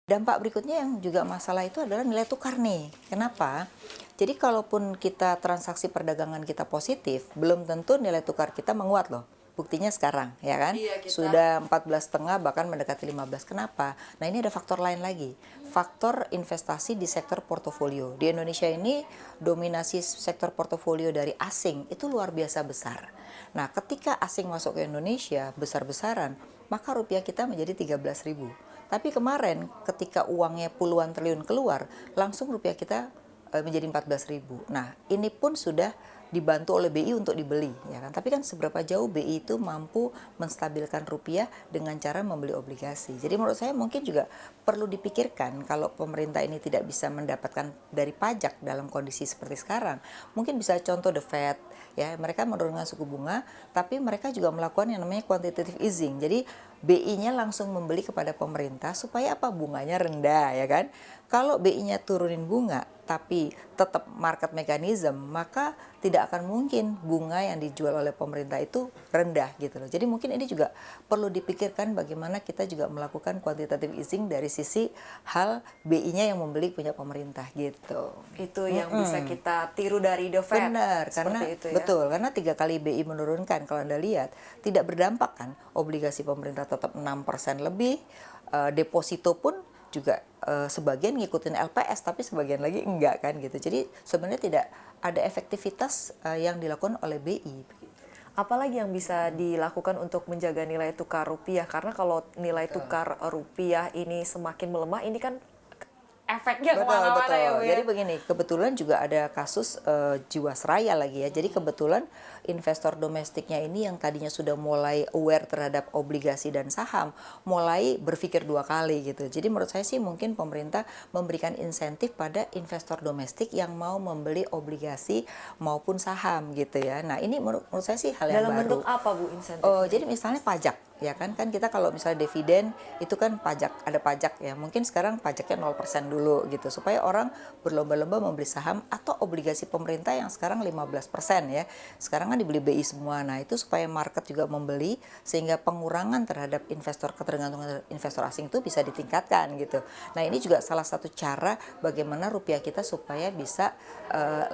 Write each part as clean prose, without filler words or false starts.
Dampak berikutnya yang juga masalah itu adalah nilai tukar nih. Kenapa? Jadi kalaupun kita transaksi perdagangan kita positif, belum tentu nilai tukar kita menguat loh. Buktinya sekarang, ya kan? Iya, kita Sudah 14,5 bahkan mendekati 15. Kenapa? Nah, ini ada faktor lain lagi. Faktor investasi di sektor portofolio. Di Indonesia ini dominasi sektor portofolio dari asing itu luar biasa besar. Nah, ketika asing masuk ke Indonesia besar-besaran, maka rupiah kita menjadi 13.000. Tapi kemarin ketika uangnya puluhan triliun keluar, langsung rupiah kita menjadi 14.000. Nah, ini pun sudah dibantu oleh BI untuk dibeli, ya kan? Tapi kan seberapa jauh BI itu mampu menstabilkan rupiah dengan cara membeli obligasi. Jadi menurut saya mungkin juga perlu dipikirkan kalau pemerintah ini tidak bisa mendapatkan dari pajak dalam kondisi seperti sekarang. Mungkin bisa contoh The Fed, ya, mereka menurunkan suku bunga, tapi mereka juga melakukan yang namanya quantitative easing. Jadi BI-nya langsung membeli kepada pemerintah supaya apa? Bunganya rendah, ya kan? Kalau BI-nya turunin bunga tapi tetap market mechanism, maka tidak akan mungkin bunga yang dijual oleh pemerintah itu rendah gitu loh. Jadi mungkin ini juga perlu dipikirkan bagaimana kita juga melakukan quantitative easing dari sisi hal BI-nya yang membeli punya pemerintah gitu. itu yang bisa kita tiru dari The Fed. Benar, karena Seperti itu ya. betul, karena 3 kali BI menurunkan, kalau Anda lihat tidak berdampak kan, obligasi pemerintah tetap 6% lebih, deposito pun juga sebagian ngikutin LPS, tapi sebagian lagi enggak kan gitu. Jadi sebenarnya tidak ada efektivitas yang dilakukan oleh BI. Apalagi yang bisa dilakukan untuk menjaga nilai tukar rupiah? Karena kalau nilai tukar rupiah ini semakin melemah, ini kan efeknya kemana-mana ya Bu ya. Jadi begini, kebetulan juga ada kasus Jiwasraya lagi ya. Jadi kebetulan investor domestiknya ini yang tadinya sudah mulai aware terhadap obligasi dan saham, mulai berpikir 2 kali gitu. Jadi menurut saya sih mungkin pemerintah memberikan insentif pada investor domestik yang mau membeli obligasi maupun saham gitu ya. Nah ini menurut saya sih hal yang Dalam baru. bentuk apa Bu insentifnya? Jadi misalnya pajak, ya kan kita kalau misalnya dividen itu kan pajak, ada pajak ya. Mungkin sekarang pajaknya 0% dulu gitu supaya orang berlomba-lomba membeli saham atau obligasi pemerintah yang sekarang 15% ya. Sekarang kan dibeli BI semua. Nah, itu supaya market juga membeli sehingga pengurangan terhadap investor, ketergantungan investor asing itu bisa ditingkatkan gitu. Nah, ini juga salah satu cara bagaimana rupiah kita supaya bisa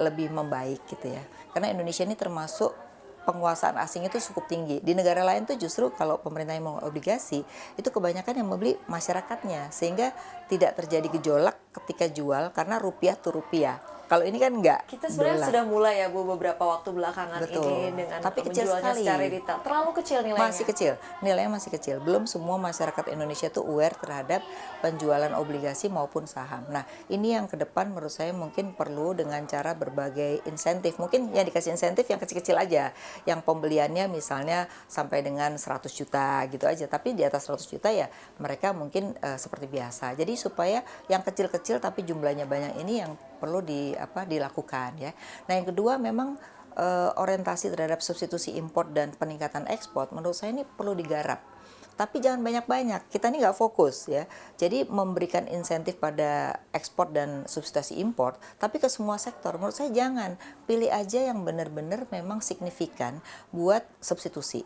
lebih membaik gitu ya. Karena Indonesia ini termasuk penguasaan asing itu cukup tinggi. Di negara lain tuh justru kalau pemerintah yang mau obligasi, itu kebanyakan yang membeli masyarakatnya. Sehingga tidak terjadi gejolak ketika jual karena rupiah tuh rupiah. Kalau ini kan enggak. Kita sebenarnya dolar. sudah mulai ya Bu beberapa waktu belakangan Betul. ini dengan Tapi kecil menjualnya sekali. secara retail. Terlalu kecil nilainya. Masih kecil, nilainya masih kecil. Belum semua masyarakat Indonesia tuh aware terhadap penjualan obligasi maupun saham. Nah, ini yang ke depan menurut saya mungkin perlu dengan cara berbagai insentif. Mungkin yang dikasih insentif yang kecil-kecil aja. Yang pembeliannya misalnya sampai dengan 100 juta gitu aja. Tapi di atas 100 juta ya mereka mungkin seperti biasa. Jadi supaya yang kecil-kecil tapi jumlahnya banyak ini yang perlu dilakukan ya. Nah, yang kedua memang orientasi terhadap substitusi impor dan peningkatan ekspor menurut saya ini perlu digarap. Tapi jangan banyak-banyak, kita ini nggak fokus ya. Jadi memberikan insentif pada ekspor dan substitusi impor, tapi ke semua sektor menurut saya jangan. Pilih aja yang benar-benar memang signifikan buat substitusi.